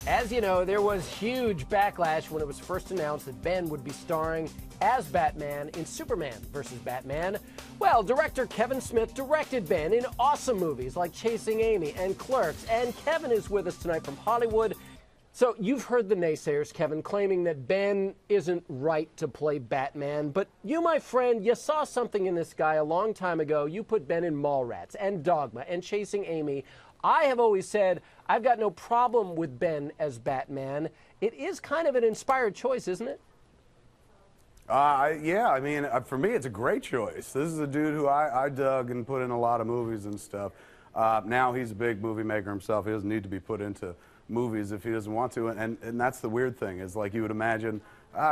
As you know, there was huge backlash when it was first announced that Ben would be starring as Batman in Superman vs. Batman. Well, director Kevin Smith directed Ben in awesome movies like Chasing Amy and Clerks, and Kevin is with us tonight from Hollywood. So you've heard the naysayers, Kevin, claiming that Ben isn't right to play Batman, but you, my friend, you saw something in this guy a long time ago. You put Ben in Mallrats and Dogma and Chasing Amy. I have always said I've got no problem with Ben as Batman. It is kind of an inspired choice, isn't it? Yeah, I mean, for me, it's a great choice. This is a dude who I dug and put in a lot of movies and stuff. Now he's a big movie maker himself. He doesn't need to be put into movies if he doesn't want to. And that's the weird thing, is like you would imagine,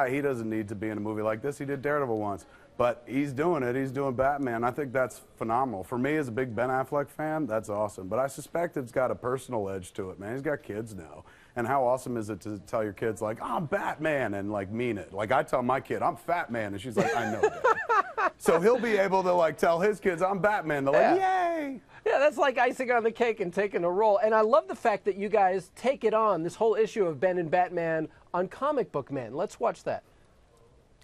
he doesn't need to be in a movie like this. He did Daredevil once. But he's doing it. He's doing Batman. I think that's phenomenal. For me, as a big Ben Affleck fan, that's awesome. But I suspect it's got a personal edge to it, man. He's got kids now. And how awesome is it to tell your kids, like, I'm Batman, and, like, mean it? Like, I tell my kid, I'm Fat Man, and she's like, I know, Dad. So he'll be able to, like, tell his kids, I'm Batman. They're like, yay! Yeah, that's like icing on the cake and taking a role. And I love the fact that you guys take it on, this whole issue of Ben and Batman on Comic Book Men. Let's watch that.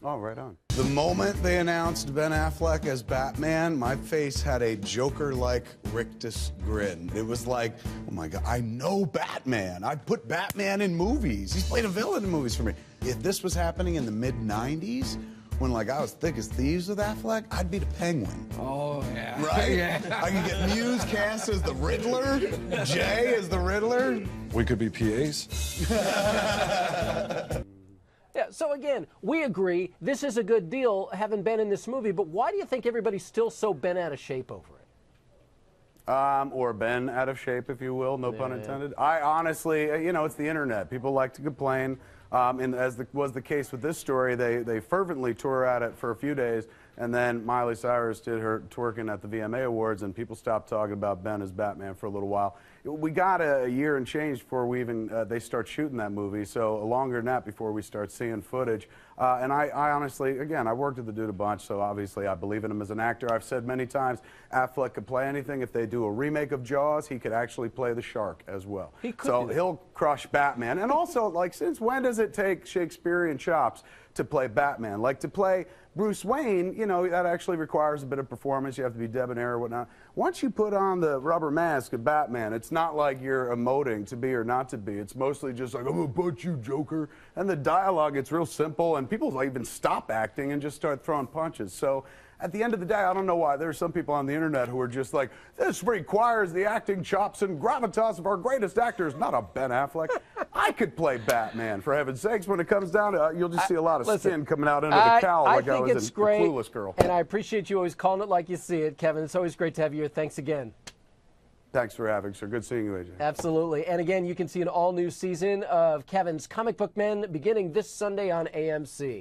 Oh, right on. The moment they announced Ben Affleck as Batman, my face had a Joker-like rictus grin. It was like, oh my God, I know Batman. I put Batman in movies. He's played a villain in movies for me. If this was happening in the mid-90s, when like I was thick as thieves with Affleck, I'd be the Penguin. Oh, yeah. Right? Yeah. I could get Muse cast as the Riddler, Jay as the Riddler. We could be PAs. Yeah, so again, we agree this is a good deal having Ben in this movie, but why do you think everybody's still so bent out of shape over it? Or Ben out of shape, if you will, no pun intended. I honestly, you know, it's the internet. People like to complain. And as was the case with this story, they fervently tore at it for a few days, and then Miley Cyrus did her twerking at the VMA Awards, and people stopped talking about Ben as Batman for a little while. We got a year and change before we even they start shooting that movie, so longer than that before we start seeing footage. And I honestly, again, I worked with the dude a bunch, so obviously I believe in him as an actor. I've said many times, Affleck could play anything. If they do a remake of Jaws, he could actually play the shark as well. He could. So he'll crush Batman. And also, like, since when does it take Shakespearean chops to play Batman? Like, to play Bruce Wayne, you know, that actually requires a bit of performance. You have to be debonair or whatnot. Once you put on the rubber mask of Batman, it's not like you're emoting to be or not to be. It's mostly just like, I'm gonna punch you, Joker. And the dialogue, it's real simple, and people even stop acting and just start throwing punches. So at the end of the day, I don't know why. There are some people on the internet who are just like, this requires the acting chops and gravitas of our greatest actors, not a Ben Affleck. I could play Batman, for heaven's sakes. When it comes down to it, you'll just see a lot of skin coming out into the cowl like I was in great, Clueless Girl. And I appreciate you always calling it like you see it, Kevin. It's always great to have you here. Thanks again. Thanks for having, sir. Good seeing you, AJ. Absolutely. And again, you can see an all-new season of Kevin's Comic Book Men beginning this Sunday on AMC.